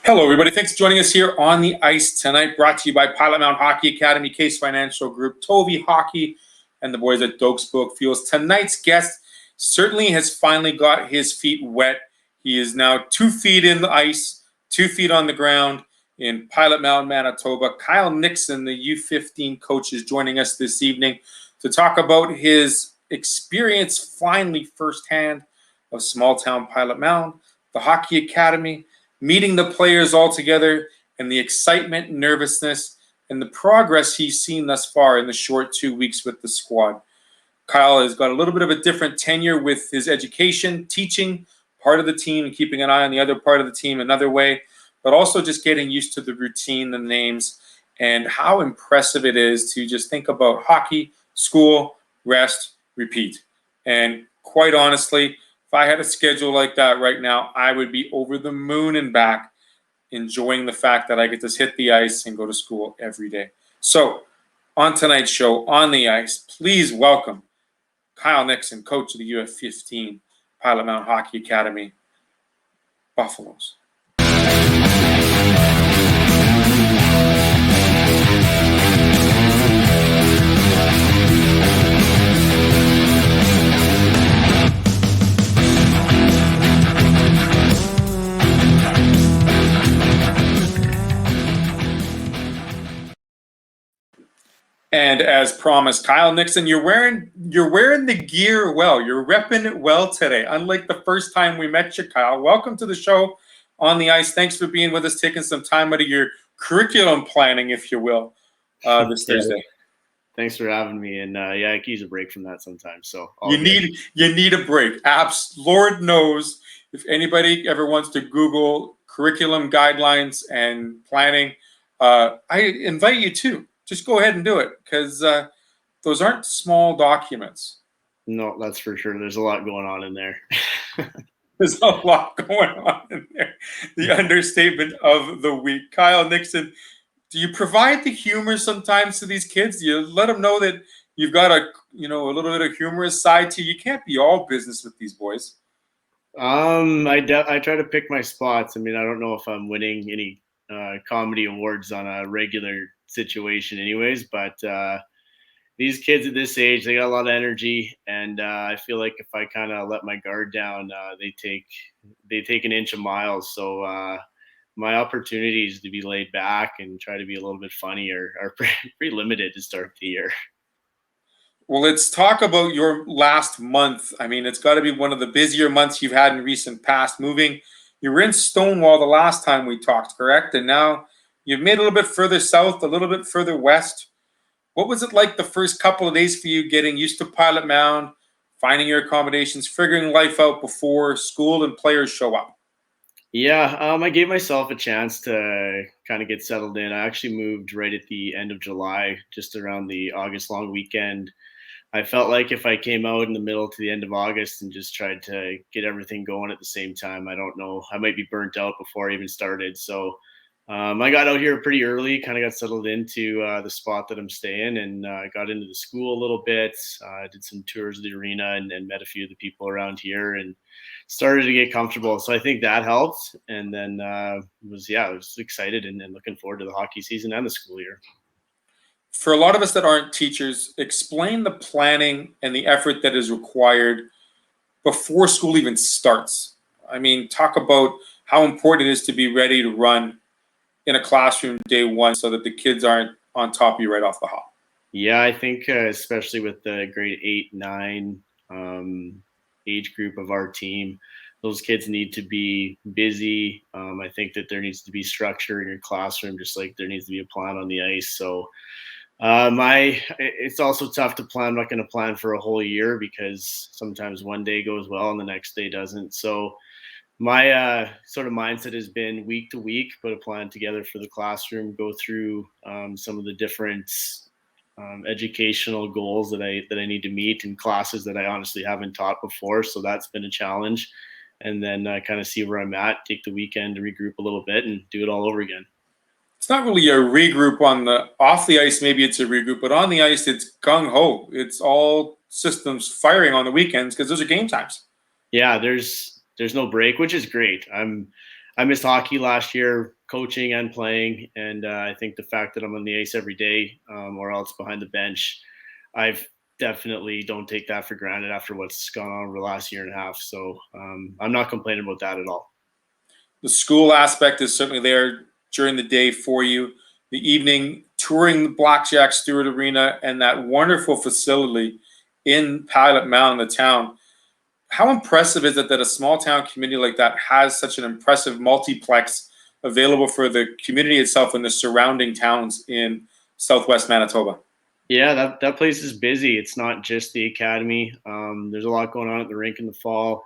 Hello, everybody. Thanks for joining us here on the ice tonight. Brought to you by Pilot-Mound Hockey-Academy, Caisse Financial Group, TOVI Hockey, and the boys at Doaks Fuels. Tonight's guest certainly has finally got his feet wet. He is now 2 feet in the ice, 2 feet on the ground in Pilot-Mound, Manitoba. Kyle Nixon, the U15 coach, is joining us this evening to talk about his experience finally firsthand of small-town Pilot-Mound, the Hockey Academy, meeting the players all together, and the excitement, nervousness, and the progress he's seen thus far in the short 2 weeks with the squad. Kyle has got a little bit of a different tenure with his education, teaching part of the team and keeping an eye on the other part of the team another way, but also just getting used to the routine, the names, and how impressive it is to just think about hockey, school, rest, repeat. And quite honestly, if I had a schedule like that right now, I would be over the moon and back, enjoying the fact that I get to hit the ice and go to school every day. So, on tonight's show, on the ice, please welcome Kyle Nixon, coach of the U15 Pilot-Mound Hockey Academy, Buffaloes. And as promised, Kyle Nixon, you're wearing the gear well. You're repping it well today. Unlike the first time we met you, Kyle. Welcome to the show on the ice. Thanks for being with us, taking some time out of your curriculum planning, if you will, this Thursday. Thanks for having me. And yeah, I could use a break from that sometimes. So you need a break. Lord knows if anybody ever wants to Google curriculum guidelines and planning, I invite you to. Just go ahead and do it, because those aren't small documents. No, that's for sure. There's a lot going on in there. There's a lot going on in there. The understatement of the week. Kyle Nixon, do you provide the humor sometimes to these kids? Do you let them know that you've got a little bit of humorous side to you? You can't be all business with these boys. I try to pick my spots. I mean, I don't know if I'm winning any comedy awards on a regular situation anyways, but these kids at this age, they got a lot of energy, and I feel like if I kind of let my guard down, they take an inch a mile. So my opportunities to be laid back and try to be a little bit funny are pretty limited to start the year. Well, let's talk about your last month. I mean, it's got to be one of the busier months you've had in recent past. You were in Stonewall the last time we talked, correct? And now you've made a little bit further south, a little bit further west. What was it like the first couple of days for you, getting used to Pilot-Mound, finding your accommodations, figuring life out before school and players show up? Yeah, I gave myself a chance to kind of get settled in. I actually moved right at the end of July, just around the August long weekend. I felt like if I came out in the middle to the end of August and just tried to get everything going at the same time, I don't know, I might be burnt out before I even started. So I got out here pretty early, kind of got settled into the spot that I'm staying, and got into the school a little bit. Did some tours of the arena and met a few of the people around here and started to get comfortable. So I think that helped. And then I was excited and looking forward to the hockey season and the school year. For a lot of us that aren't teachers, explain the planning and the effort that is required before school even starts. I mean, talk about how important it is to be ready to run in a classroom day one so that the kids aren't on top of you right off the hop. Yeah, I think especially with the grade 8, 9 age group of our team, those kids need to be busy. I think that there needs to be structure in your classroom, just like there needs to be a plan on the ice. So it's also tough to plan. I'm not going to plan for a whole year because sometimes one day goes well and the next day doesn't. So my sort of mindset has been week to week, put a plan together for the classroom, go through some of the different educational goals that I need to meet in classes that I honestly haven't taught before. So that's been a challenge. And then kind of see where I'm at, take the weekend to regroup a little bit and do it all over again. it's not really a regroup on the off the ice. Maybe it's a regroup, but on the ice, it's gung ho. It's all systems firing on the weekends because those are game times. Yeah, there's no break, which is great. I missed hockey last year, coaching and playing, and I think the fact that I'm on the ice every day, or else behind the bench, I've definitely don't take that for granted after what's gone on over the last year and a half. So I'm not complaining about that at all. The school aspect is certainly there during the day for you. The evening, touring the Blackjack Stewart Arena and that wonderful facility in Pilot-Mound, the town. How impressive is it that a small town community like that has such an impressive multiplex available for the community itself and the surrounding towns in southwest Manitoba? Yeah, that place is busy. It's not just the academy. There's a lot going on at the rink in the fall.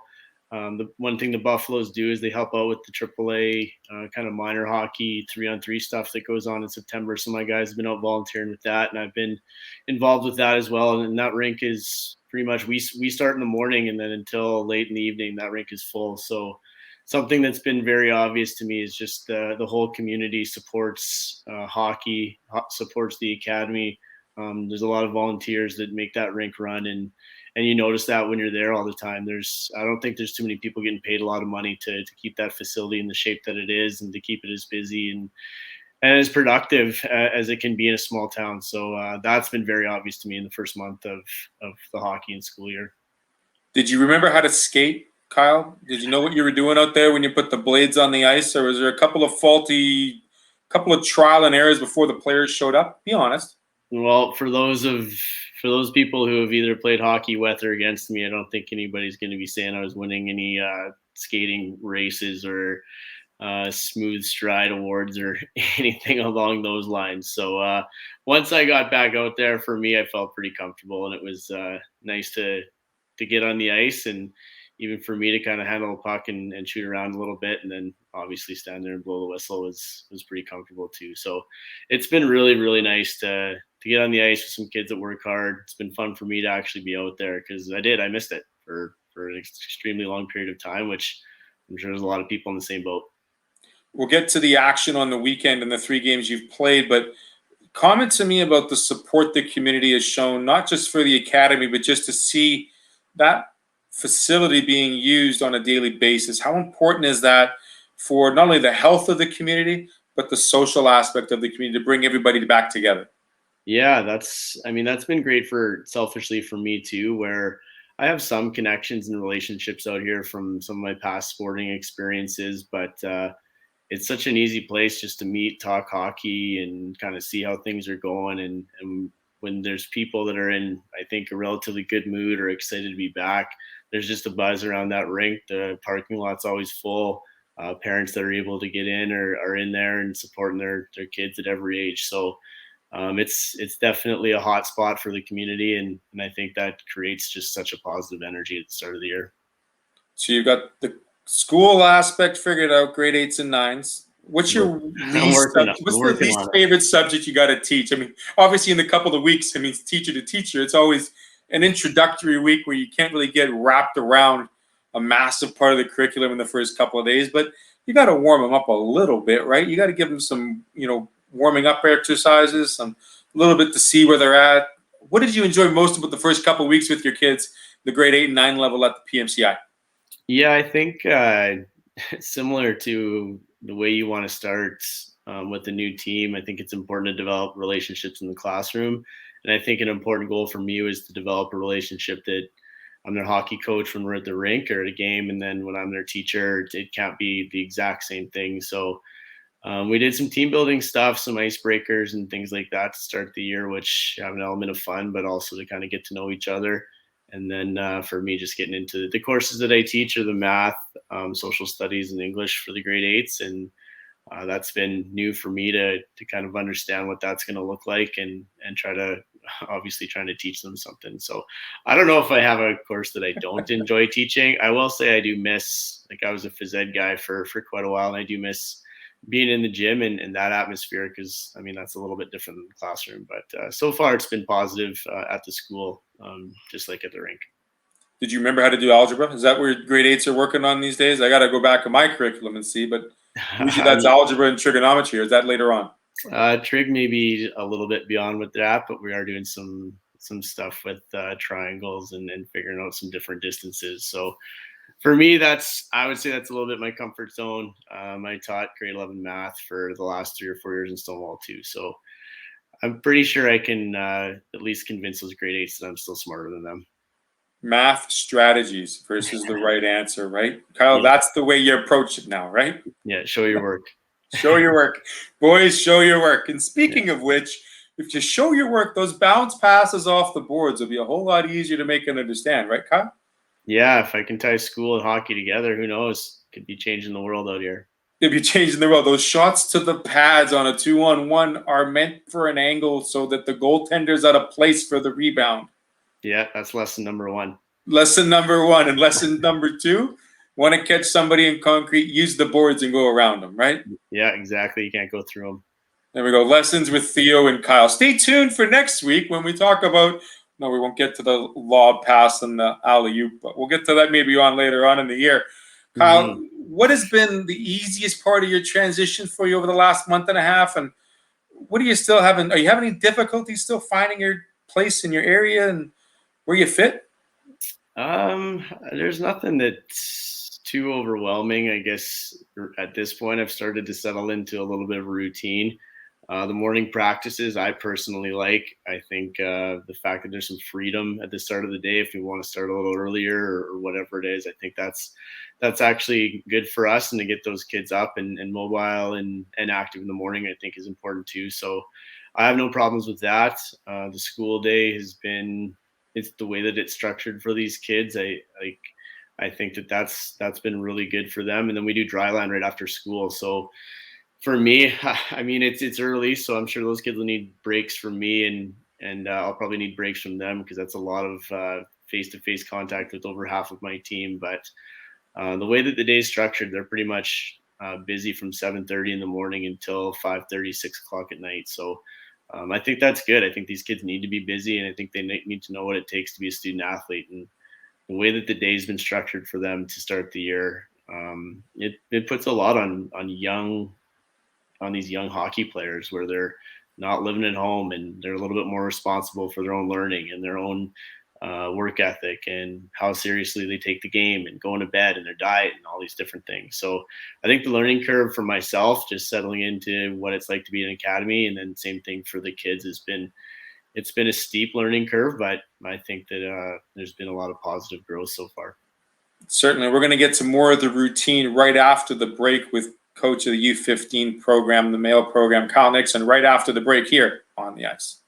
The one thing the Buffaloes do is they help out with the AAA kind of minor hockey 3-on-3 stuff that goes on in September. So my guys have been out volunteering with that, and I've been involved with that as well. And that rink is pretty much we start in the morning, and then until late in the evening, that rink is full. So something that's been very obvious to me is just the whole community supports hockey, supports the academy. There's a lot of volunteers that make that rink run, and you notice that when you're there all the time. I don't think there's too many people getting paid a lot of money to keep that facility in the shape that it is and to keep it as busy and as productive as it can be in a small town. So that's been very obvious to me in the first month of the hockey and school year. Did you remember how to skate, Kyle? Did you know what you were doing out there when you put the blades on the ice, or was there a couple of trial and errors before the players showed up? Be honest. Well, for those people who have either played hockey with or against me, I don't think anybody's going to be saying I was winning any skating races or smooth stride awards or anything along those lines. So once I got back out there, for me, I felt pretty comfortable, and it was nice to get on the ice, and even for me to kind of handle the puck and shoot around a little bit, and then obviously stand there and blow the whistle was pretty comfortable too. So it's been really, really nice to get on the ice with some kids that work hard. It's been fun for me to actually be out there because I missed it for an extremely long period of time, which I'm sure there's a lot of people in the same boat. We'll get to the action on the weekend and the 3 games you've played, but comment to me about the support the community has shown, not just for the academy, but just to see that facility being used on a daily basis. How important is that for not only the health of the community, but the social aspect of the community to bring everybody back together? Yeah, that's been great selfishly for me too, where I have some connections and relationships out here from some of my past sporting experiences, but it's such an easy place just to meet, talk hockey, and kind of see how things are going. And when there's people that are in, I think, a relatively good mood or excited to be back, there's just a buzz around that rink. The parking lot's always full. Parents that are able to get in are in there and supporting their kids at every age. So it's definitely a hot spot for the community, and I think that creates just such a positive energy at the start of the year. So you've got the school aspect figured out, grade 8s and 9s. What's your least favorite subject you got to teach? I mean, obviously in the couple of weeks, I mean, teacher to teacher, it's always an introductory week where you can't really get wrapped around a massive part of the curriculum in the first couple of days, but you got to warm them up a little bit, right? You got to give them some, warming up exercises, a little bit to see where they're at. What did you enjoy most about the first couple of weeks with your kids, the grade 8 and 9 level at the PMCI? Yeah, I think similar to the way you want to start with a new team, I think it's important to develop relationships in the classroom. And I think an important goal for me was to develop a relationship that I'm their hockey coach when we're at the rink or at a game, and then when I'm their teacher, it can't be the exact same thing. So we did some team building stuff, some icebreakers and things like that to start the year, which have an element of fun, but also to kind of get to know each other. And then for me, just getting into the courses that I teach are the math, social studies, and English for the grade 8s. And that's been new for me to kind of understand what that's going to look like and trying to teach them something. So I don't know if I have a course that I don't enjoy teaching. I will say I do miss, like I was a phys ed guy for quite a while, and I do miss being in the gym and that atmosphere, because I mean that's a little bit different than the classroom, but so far it's been positive at the school, just like at the rink. Did you remember how to do algebra? Is that where grade 8s are working on these days? I got to go back to my curriculum and see, but usually that's algebra and trigonometry, or is that later on? Trig maybe a little bit beyond with that, but we are doing some stuff with triangles and figuring out some different distances. So for me, I would say that's a little bit my comfort zone. I taught grade 11 math for the last 3 or 4 years in Stonewall too. So I'm pretty sure I can at least convince those grade 8s that I'm still smarter than them. Math strategies versus the right answer, right? Kyle, Yeah. that's the way you approach it now, right? Yeah, show your work. Show your work. Boys, show your work. And speaking Yeah. of which, if you show your work, those bounce passes off the boards will be a whole lot easier to make and understand, right, Kyle? Yeah, if I can tie school and hockey together, who knows? Could be changing the world out here. If you're changing the world, those shots to the pads on a 2-on-1 are meant for an angle so that the goaltender's out of place for the rebound. Yeah, that's lesson number 1. Lesson number 1. And lesson number 2, want to catch somebody in concrete, use the boards and go around them, right? Yeah, exactly. You can't go through them. There we go. Lessons with Theo and Kyle. Stay tuned for next week when we talk about, no, we won't get to the lob pass and the alley-oop, but we'll get to that maybe later on in the year. Kyle, what has been the easiest part of your transition for you over the last month and a half? And what are you still having? Are you having any difficulty still finding your place in your area and where you fit? There's nothing that's too overwhelming. I guess at this point, I've started to settle into a little bit of a routine. The morning practices I personally like. I think the fact that there's some freedom at the start of the day, if we want to start a little earlier or whatever it is, I think that's actually good for us, and to get those kids up and mobile and active in the morning, I think is important too. So I have no problems with that. The school day has been, it's the way that it's structured for these kids. I think that's been really good for them. And then we do dryland right after school. So for me, I mean, it's early, so I'm sure those kids will need breaks from me, and I'll probably need breaks from them, because that's a lot of face-to-face contact with over half of my team. But the way that the day is structured, they're pretty much busy from 7:30 in the morning until 5:30, 6 o'clock at night. So I think that's good. I think these kids need to be busy, and I think they need to know what it takes to be a student athlete. And the way that the day's been structured for them to start the year, it puts a lot on these young hockey players, where they're not living at home and they're a little bit more responsible for their own learning and their own work ethic, and how seriously they take the game and going to bed and their diet and all these different things. So I think the learning curve for myself, just settling into what it's like to be in an academy, and then same thing for the kids, it's been a steep learning curve, but I think that there's been a lot of positive growth so far. Certainly. We're going to get to more of the routine right after the break with coach of the U15 program, the male program, Kyle Nixon, right after the break here on the ice.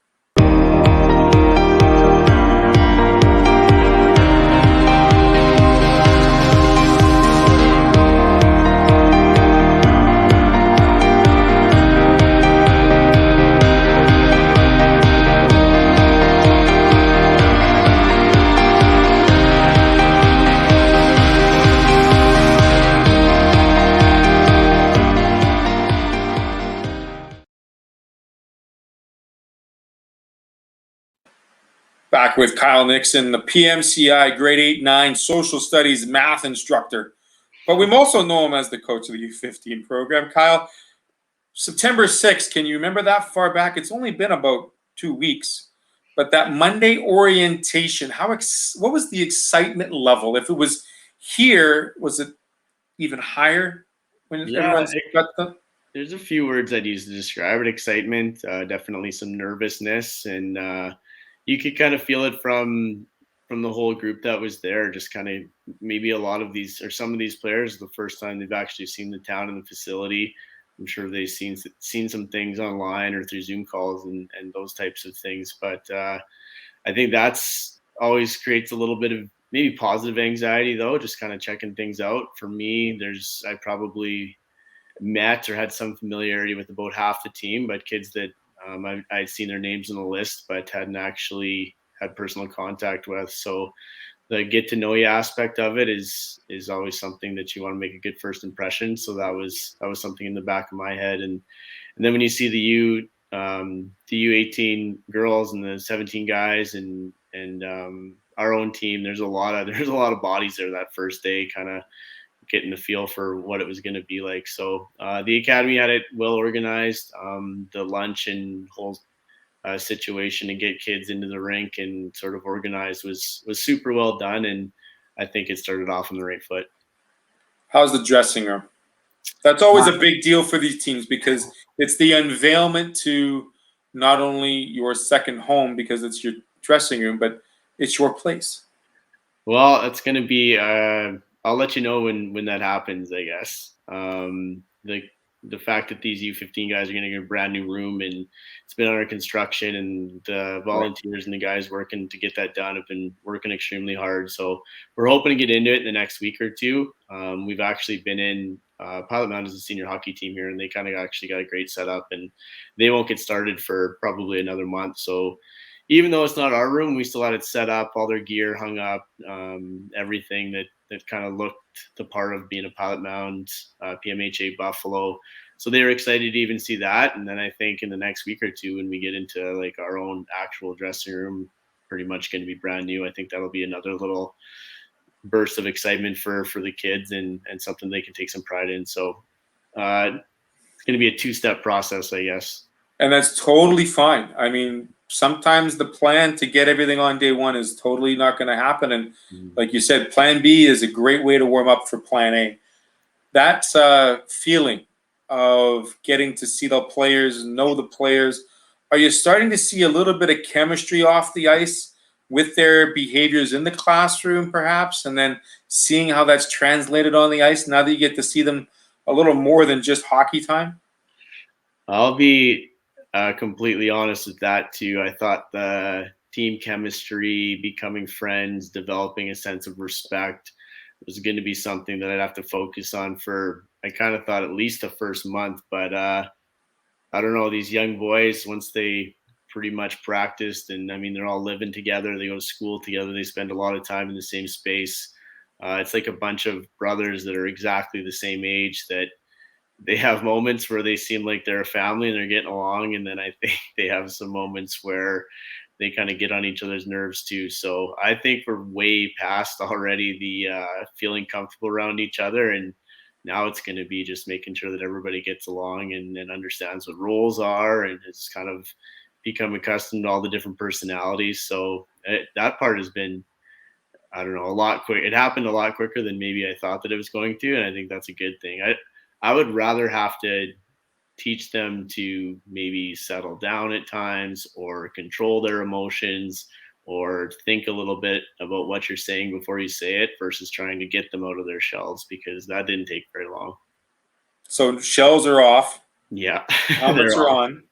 Back with Kyle Nixon, the PMCI grade 8-9 social studies math instructor. But we also know him as the coach of the U15 program. Kyle, September 6th, can you remember that far back? It's only been about 2 weeks. But that Monday orientation, what was the excitement level? If it was here, was it even higher when everyone's got them? There's a few words I'd use to describe it. Excitement, definitely some nervousness, and you could kind of feel it from the whole group that was there. Just kind of, maybe a lot of these, or some of these players, the first time they've actually seen the town and the facility. I'm sure they've seen some things online or through Zoom calls and those types of things. But I think that's always creates a little bit of maybe positive anxiety, though, just kind of checking things out. For me, I probably met or had some familiarity with about half the team, but kids that I'd seen their names on the list, but hadn't actually had personal contact with. So the get to know you aspect of it is always something that you want to make a good first impression. So that was something in the back of my head. And then when you see the U18 girls and the 17 guys and our own team, there's a lot of bodies there that first day. Kind of getting the feel for what it was going to be like. So the academy had it well organized. The lunch and whole situation to get kids into the rink and sort of organized was super well done, and I think it started off on the right foot. How's the dressing room? That's always a big deal for these teams because it's the unveilment to not only your second home because it's your dressing room, but it's your place. Well, it's going to be. I'll let you know when that happens. I guess the fact that these U15 guys are going to get a brand new room and it's been under construction, and the volunteers and the guys working to get that done have been working extremely hard. So we're hoping to get into it in the next week or two. We've actually been in Pilot-Mound is a senior hockey team here, and they kind of actually got a great setup, and they won't get started for probably another month. So even though it's not our room, we still had it set up, all their gear hung up, everything that kind of looked the part of being a Pilot-Mound PMHA Buffalo. So they were excited to even see that. And then I think in the next week or two, when we get into like our own actual dressing room, pretty much going to be brand new. I think that'll be another little burst of excitement for the kids and something they can take some pride in. So it's going to be a two-step process, I guess. And that's totally fine. I mean, sometimes the plan to get everything on day one is totally not going to happen. And like you said, plan B is a great way to warm up for plan A. That's a feeling of getting to see the players, know the players. Are you starting to see a little bit of chemistry off the ice with their behaviors in the classroom, perhaps, and then seeing how that's translated on the ice now that you get to see them a little more than just hockey time? I'll be completely honest with that too. I thought the team chemistry, becoming friends, developing a sense of respect was going to be something that I'd have to focus on for, I kind of thought at least the first month, but I don't know, these young boys, once they pretty much practiced, and I mean, they're all living together, they go to school together, they spend a lot of time in the same space. It's like a bunch of brothers that are exactly the same age that they have moments where they seem like they're a family and they're getting along. And then I think they have some moments where they kind of get on each other's nerves too. So I think we're way past already the feeling comfortable around each other. And now it's going to be just making sure that everybody gets along and understands what roles are and has kind of become accustomed to all the different personalities. So that part has been, I don't know, a lot quick. It happened a lot quicker than maybe I thought that it was going to. And I think that's a good thing. I would rather have to teach them to maybe settle down at times or control their emotions or think a little bit about what you're saying before you say it versus trying to get them out of their shells, because that didn't take very long. So shells are off. Yeah. Helmets are on.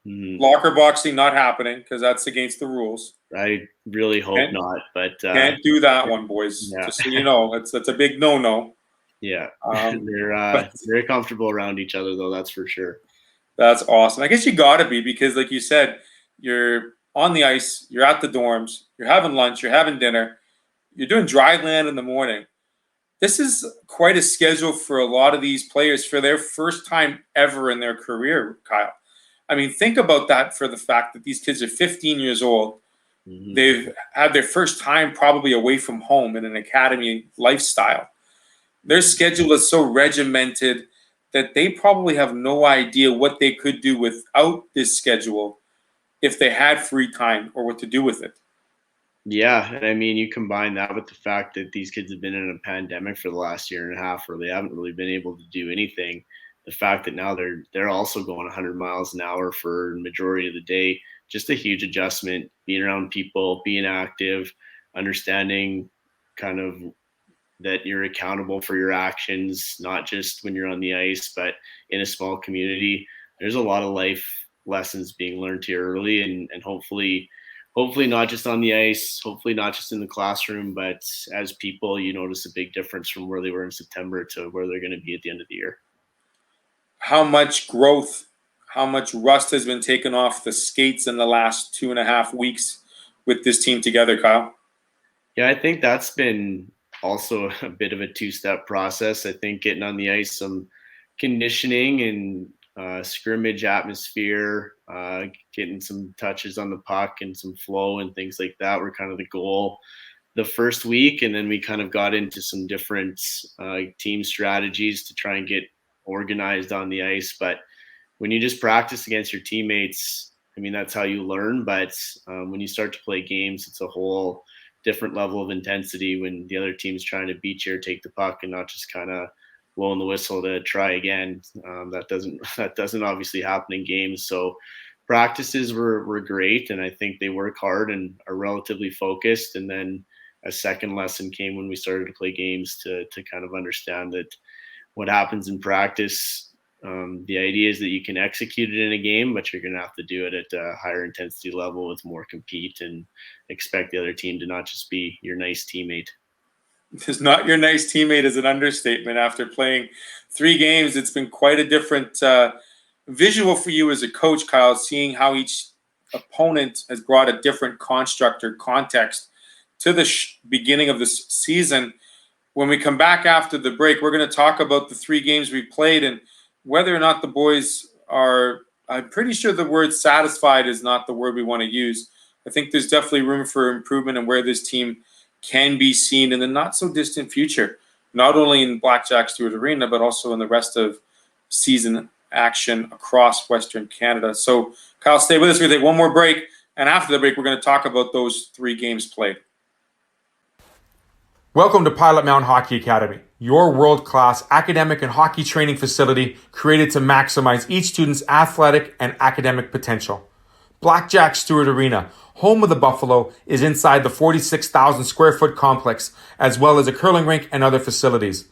Locker boxing not happening because that's against the rules. I really hope not, but can't do that one, boys. Yeah. Just so you know, it's a big no-no. Yeah, they're very comfortable around each other, though. That's for sure. That's awesome. I guess you got to be, because, like you said, you're on the ice, you're at the dorms, you're having lunch, you're having dinner, you're doing dry land in the morning. This is quite a schedule for a lot of these players for their first time ever in their career, Kyle. I mean, think about that, for the fact that these kids are 15 years old. They've had their first time probably away from home in an academy lifestyle. Their schedule is so regimented that they probably have no idea what they could do without this schedule if they had free time, or what to do with it. Yeah, and I mean, you combine that with the fact that these kids have been in a pandemic for the last year and a half where they haven't really been able to do anything. The fact that now they're also going 100 miles an hour for the majority of the day, just a huge adjustment, being around people, being active, understanding kind of that you're accountable for your actions, not just when you're on the ice, but in a small community. There's a lot of life lessons being learned here early, and hopefully not just on the ice, hopefully not just in the classroom, but as people, you notice a big difference from where they were in September to where they're going to be at the end of the year. How much growth, how much rust has been taken off the skates in the last 2.5 weeks with this team together, Kyle? Yeah, I think that's been also a bit of a two-step process. I think getting on the ice, some conditioning and scrimmage atmosphere, getting some touches on the puck and some flow and things like that were kind of the goal. the first week, and then we kind of got into some different team strategies to try and get organized on the ice. But when you just practice against your teammates, I mean, that's how you learn. But when you start to play games, it's a whole different level of intensity when the other team's trying to beat you or take the puck, and not just kind of blowing the whistle to try again. That doesn't obviously happen in games. So practices were great, and I think they work hard and are relatively focused. And then a second lesson came when we started to play games to kind of understand that what happens in practice, the idea is that you can execute it in a game, but you're going to have to do it at a higher intensity level with more compete and expect the other team to not just be your nice teammate. It's not your nice teammate is an understatement. After playing 3 games, it's been quite a different visual for you as a coach, Kyle, seeing how each opponent has brought a different construct or context to the beginning of the season. When we come back after the break, we're going to talk about the 3 games we played and whether or not the boys are, I'm pretty sure the word satisfied is not the word we want to use. I think there's definitely room for improvement and where this team can be seen in the not so distant future, not only in Blackjack Stewart Arena, but also in the rest of season action across Western Canada. So Kyle, stay with us. We're going to take one more break. And after the break, we're going to talk about those 3 games played. Welcome to Pilot-Mound Hockey-Academy, your world-class academic and hockey training facility created to maximize each student's athletic and academic potential. Blackjack Stewart Arena, home of the Buffalo, is inside the 46,000 square foot complex, as well as a curling rink and other facilities.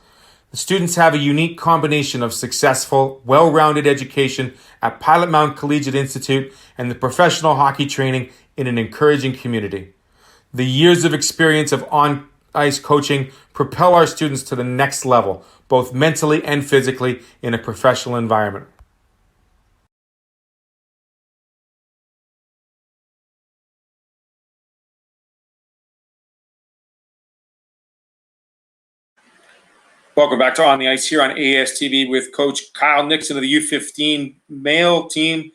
The students have a unique combination of successful, well-rounded education at Pilot-Mound Collegiate Institute and the professional hockey training in an encouraging community. The years of experience of on-ice coaching propel our students to the next level, both mentally and physically, in a professional environment. Welcome back to On the Ice here on ASTV with Coach Kyle Nixon of the U15 male team.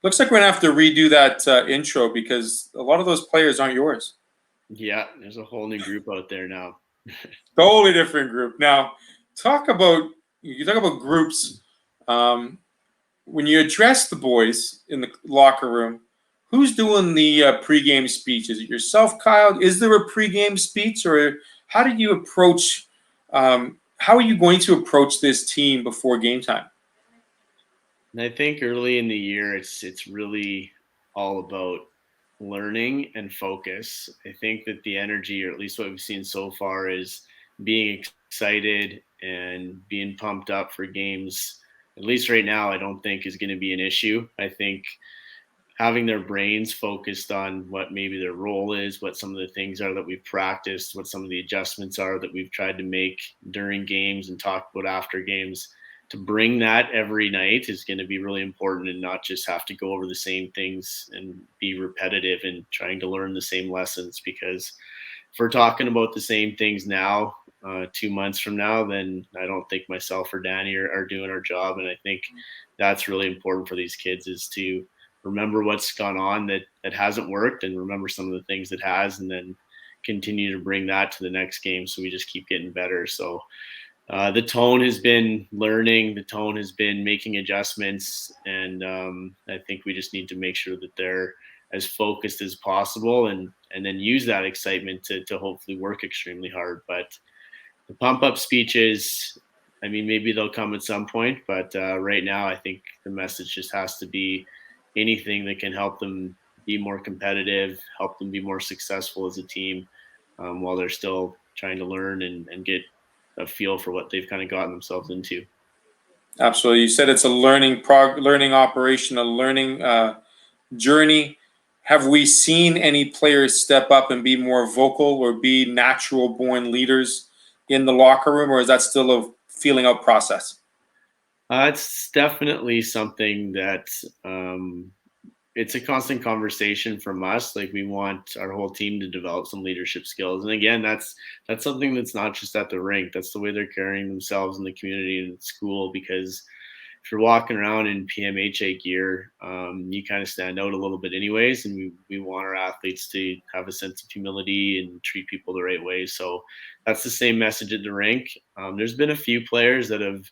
Looks like we're going to have to redo that intro because a lot of those players aren't yours. Yeah, there's a whole new group out there now. Totally different group. Now, you talk about groups. When you address the boys in the locker room, who's doing the pregame speech? Is it yourself, Kyle? Is there a pregame speech, or how do you approach? How are you going to approach this team before game time? And I think early in the year, it's really all about learning and focus. I think that the energy, or at least what we've seen so far, is being excited and being pumped up for games. At least right now, I don't think is going to be an issue. I think having their brains focused on what maybe their role is, what some of the things are that we've practiced, what some of the adjustments are that we've tried to make during games and talk about after games, to bring that every night is going to be really important, and not just have to go over the same things and be repetitive and trying to learn the same lessons. Because if we're talking about the same things now, 2 months from now, then I don't think myself or Danny are doing our job. And I think that's really important for these kids, is to remember what's gone on that hasn't worked, and remember some of the things that has, and then continue to bring that to the next game. So we just keep getting better. So the tone has been learning, the tone has been making adjustments. And I think we just need to make sure that they're as focused as possible, and then use that excitement to hopefully work extremely hard. But the pump up speeches, I mean, maybe they'll come at some point, but right now I think the message just has to be anything that can help them be more competitive, help them be more successful as a team, while they're still trying to learn and get a feel for what they've kind of gotten themselves into. Absolutely. You said it's a learning operation, a learning journey. Have we seen any players step up and be more vocal or be natural born leaders in the locker room, or is that still a feeling out process? It's definitely something that it's a constant conversation from us. Like, we want our whole team to develop some leadership skills. And again, that's something that's not just at the rink. That's the way they're carrying themselves in the community and at school, because if you're walking around in PMHA gear, you kind of stand out a little bit anyways. And we want our athletes to have a sense of humility and treat people the right way. So that's the same message at the rink. There's been a few players that have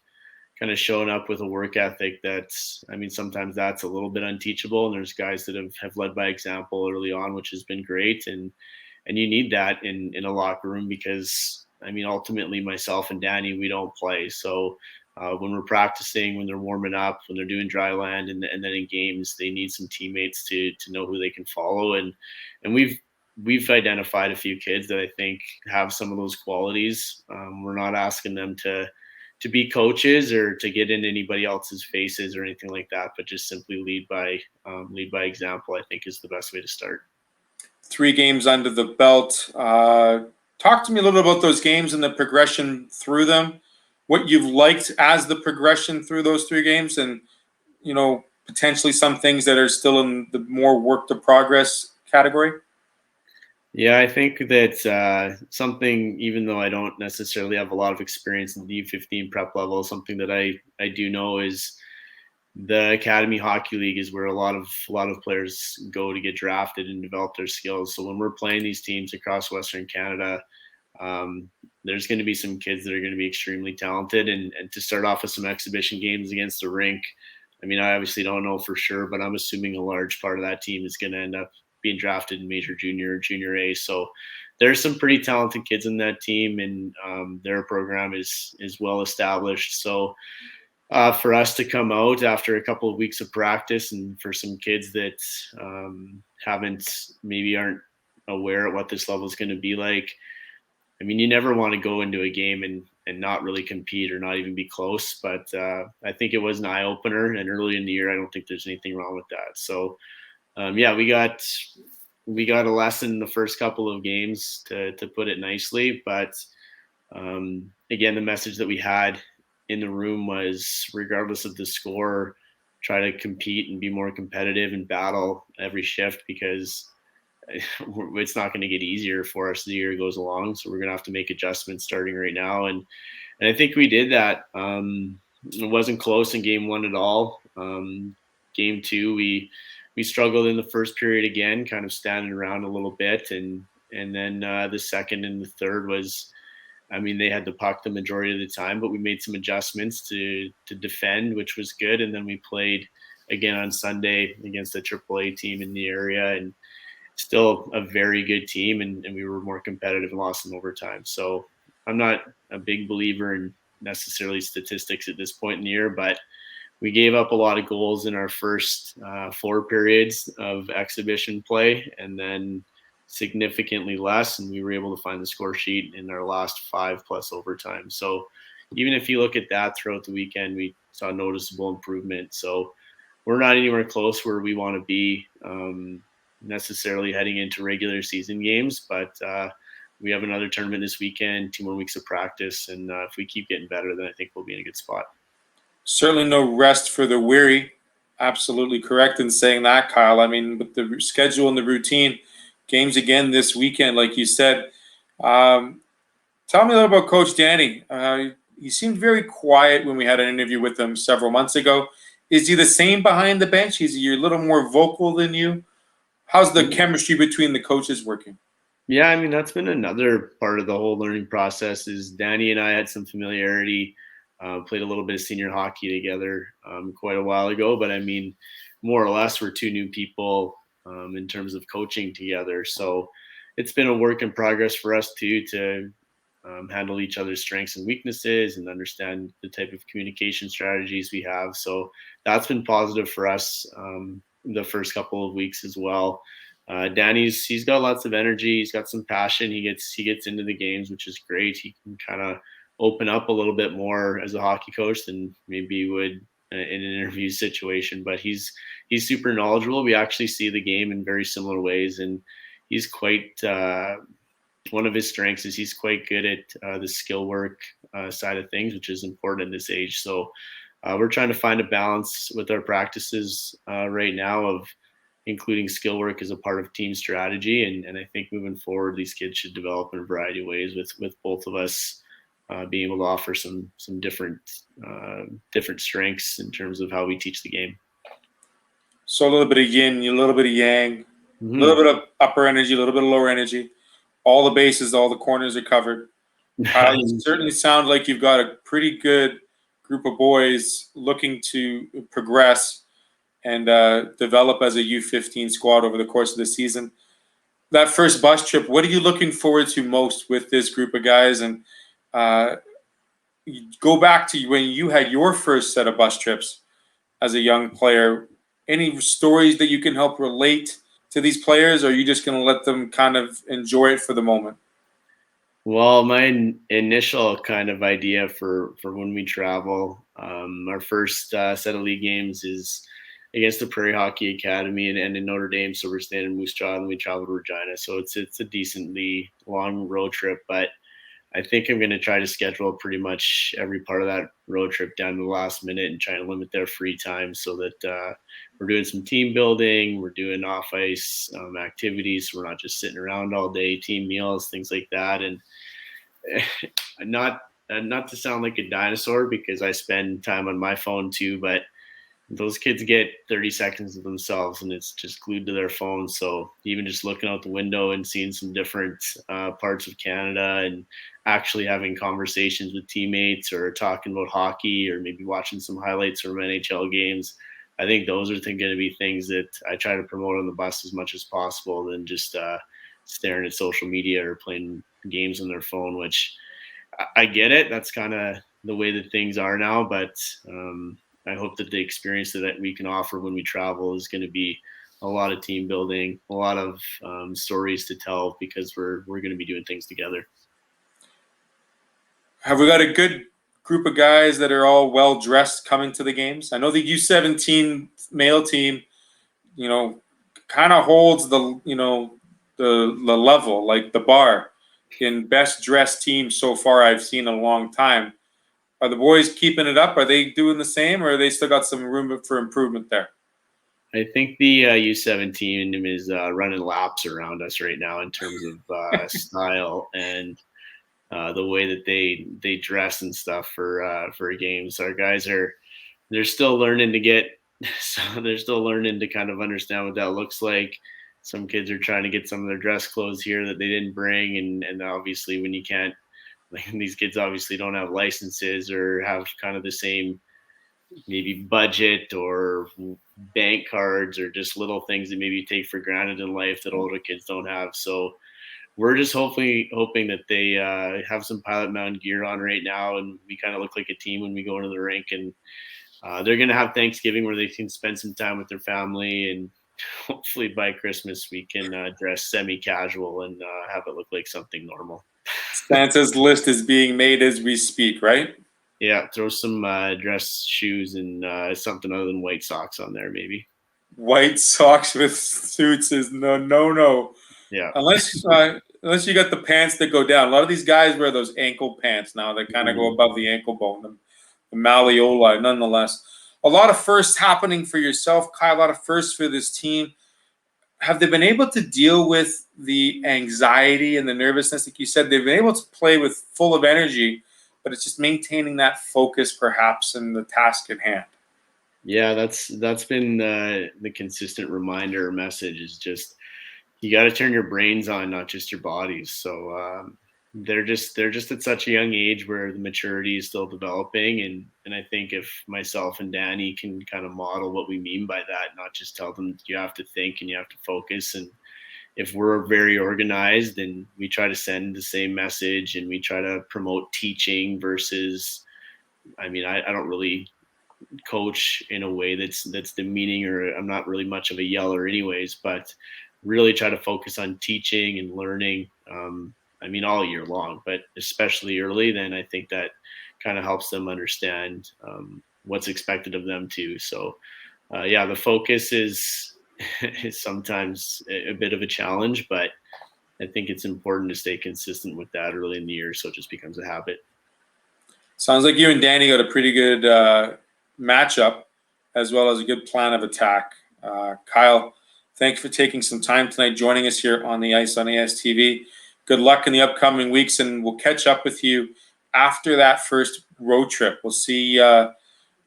kind of shown up with a work ethic that's, I mean, sometimes that's a little bit unteachable. And there's guys that have led by example early on, which has been great. And you need that in a locker room because, I mean, ultimately myself and Danny, we don't play. So when we're practicing, when they're warming up, when they're doing dry land, and then in games, they need some teammates to know who they can follow. And we've identified a few kids that I think have some of those qualities. We're not asking them to be coaches or to get in anybody else's faces or anything like that, but just simply lead by example, I think is the best way to start. 3 games under the belt. Talk to me a little about those games and the progression through them. What you've liked as the progression through those 3 games, and potentially some things that are still in the more work to progress category. Yeah, I think that something, even though I don't necessarily have a lot of experience in the U15 prep level, something that I do know is the Academy Hockey League is where a lot of players go to get drafted and develop their skills. So when we're playing these teams across Western Canada, there's going to be some kids that are going to be extremely talented. And to start off with some exhibition games against the rink, I mean, I obviously don't know for sure, but I'm assuming a large part of that team is going to end up being drafted in Major Junior or Junior A. So there's some pretty talented kids in that team, and their program is well established. So for us to come out after a couple of weeks of practice, and for some kids that aren't aware of what this level is going to be like, I mean, you never want to go into a game and not really compete or not even be close. But I think it was an eye opener, and early in the year, I don't think there's anything wrong with that. So yeah, we got a lesson in the first couple of games, to put it nicely. But again, the message that we had in the room was, regardless of the score, try to compete and be more competitive and battle every shift, because it's not going to get easier for us as the year goes along. So we're going to have to make adjustments starting right now. And I think we did that. It wasn't close in game 1 at all. Game 2, we struggled in the first period again, kind of standing around a little bit. And then the second and the third was, I mean, they had the puck the majority of the time, but we made some adjustments to defend, which was good. And then we played again on Sunday against a AAA team in the area, and still a very good team. And we were more competitive and lost in overtime. So I'm not a big believer in necessarily statistics at this point in the year, but we gave up a lot of goals in our first 4 periods of exhibition play, and then significantly less, and we were able to find the score sheet in our last 5 plus overtime. So even if you look at that throughout the weekend, we saw noticeable improvement. So we're not anywhere close where we want to be necessarily heading into regular season games, but we have another tournament this weekend, 2 more weeks of practice, and if we keep getting better, then I think we'll be in a good spot. Certainly no rest for the weary. Absolutely correct in saying that, Kyle. I mean, with the schedule and the routine, games again this weekend, like you said. Tell me a little about Coach Danny. He seemed very quiet when we had an interview with him several months ago. Is he the same behind the bench? Is he a little more vocal than you? How's the chemistry between the coaches working? Yeah, I mean, that's been another part of the whole learning process. Is Danny and I had some familiarity, played a little bit of senior hockey together quite a while ago. But I mean, more or less, we're 2 new people in terms of coaching together. So it's been a work in progress for us too, to handle each other's strengths and weaknesses and understand the type of communication strategies we have. So that's been positive for us the first couple of weeks as well. He's got lots of energy. He's got some passion. He gets into the games, which is great. He can kind of open up a little bit more as a hockey coach than maybe he would in an interview situation. But he's super knowledgeable. We actually see the game in very similar ways, and he's quite. One of his strengths is he's quite good at the skill work side of things, which is important at this age. So we're trying to find a balance with our practices right now of including skill work as a part of team strategy. And I think moving forward, these kids should develop in a variety of ways with both of us being able to offer some different strengths in terms of how we teach the game. So a little bit of yin, a little bit of yang, a little Mm-hmm. bit of upper energy, a little bit of lower energy. All the bases, all the corners are covered. You certainly sound like you've got a pretty good group of boys looking to progress and develop as a U15 squad over the course of the season. That first bus trip, what are you looking forward to most with this group of guys? And you go back to when you had your first set of bus trips as a young player. Any stories that you can help relate to these players, or are you just going to let them kind of enjoy it for the moment? Well, my initial kind of idea for when we travel, our first set of league games is against the Prairie Hockey Academy and in Notre Dame. So we're staying in Moose Jaw and we travel to Regina. So it's a decently long road trip, but I think I'm going to try to schedule pretty much every part of that road trip down to the last minute and try to limit their free time so that we're doing some team building, we're doing off ice activities. So we're not just sitting around all day, team meals, things like that. And not to sound like a dinosaur because I spend time on my phone too, but those kids get 30 seconds of themselves and it's just glued to their phone. So even just looking out the window and seeing some different parts of Canada and actually having conversations with teammates or talking about hockey or maybe watching some highlights from NHL games, I think those are going to be things that I try to promote on the bus as much as possible than just staring at social media or playing games on their phone, which I get it. That's kind of the way that things are now, but I hope that the experience that we can offer when we travel is going to be a lot of team building, a lot of stories to tell because we're going to be doing things together. Have we got a good group of guys that are all well dressed coming to the games? I know the U17 male team, kind of holds the level, like the bar in best dressed team so far I've seen in a long time. Are the boys keeping it up? Are they doing the same, or are they still got some room for improvement there? I think the U17 is running laps around us right now in terms of style and the way that they dress and stuff for games. Our guys they're still learning to they're still learning to kind of understand what that looks like. Some kids are trying to get some of their dress clothes here that they didn't bring, and obviously when you can't, like these kids obviously don't have licenses or have kind of the same maybe budget or bank cards or just little things that maybe you take for granted in life that older kids don't have. So we're just hoping that they have some Pilot-Mound gear on right now, and we kind of look like a team when we go into the rink. And they're going to have Thanksgiving where they can spend some time with their family, and hopefully by Christmas we can dress semi-casual and have it look like something normal. Santa's list is being made as we speak, right? Yeah, throw some dress shoes and something other than white socks on there, maybe. White socks with suits is no. Yeah. Unless you got the pants that go down. A lot of these guys wear those ankle pants now that kind of go above the ankle bone, the malleoli. Nonetheless, a lot of firsts happening for yourself, Kyle. A lot of firsts for this team. Have they been able to deal with the anxiety and the nervousness? Like you said, they've been able to play with full of energy, but it's just maintaining that focus, perhaps, in the task at hand. Yeah, that's been the consistent reminder or message is just you got to turn your brains on, not just your bodies. So they're just at such a young age where the maturity is still developing, and I think if myself and Danny can kind of model what we mean by that, not just tell them you have to think and you have to focus, and if we're very organized and we try to send the same message and we try to promote teaching versus, I mean, I don't really coach in a way that's demeaning, or I'm not really much of a yeller anyways, but really try to focus on teaching and learning. I mean, all year long, but especially early, then I think that kind of helps them understand what's expected of them too. So yeah, the focus is sometimes a bit of a challenge, but I think it's important to stay consistent with that early in the year so it just becomes a habit. Sounds like you and Danny got a pretty good matchup, as well as a good plan of attack. Kyle, thank you for taking some time tonight, joining us here on the ice on ASTV. Good luck in the upcoming weeks, and we'll catch up with you after that first road trip. We'll see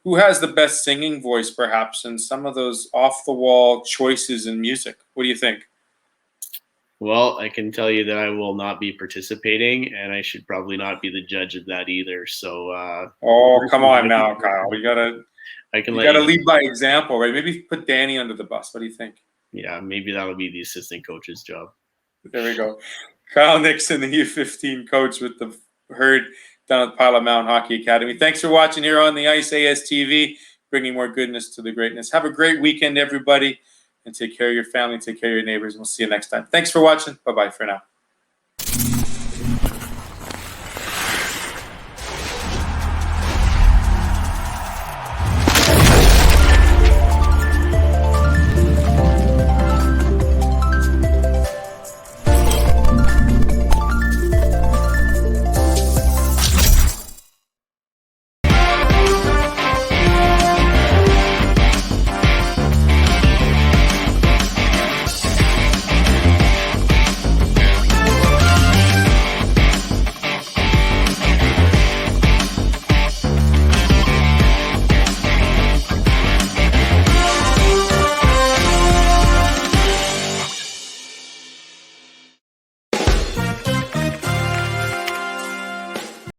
who has the best singing voice, perhaps, and some of those off-the-wall choices in music. What do you think? Well, I can tell you that I will not be participating, and I should probably not be the judge of that either. So, oh, come on now, Kyle. You gotta lead by example, right? Maybe put Danny under the bus. What do you think? Yeah, maybe that'll be the assistant coach's job. There we go. Kyle Nixon, the U15 coach with the herd down at Pilot-Mound Hockey-Academy. Thanks for watching here on the Ice ASTV, bringing more goodness to the greatness. Have a great weekend, everybody, and take care of your family, take care of your neighbors. We'll see you next time. Thanks for watching. Bye-bye for now.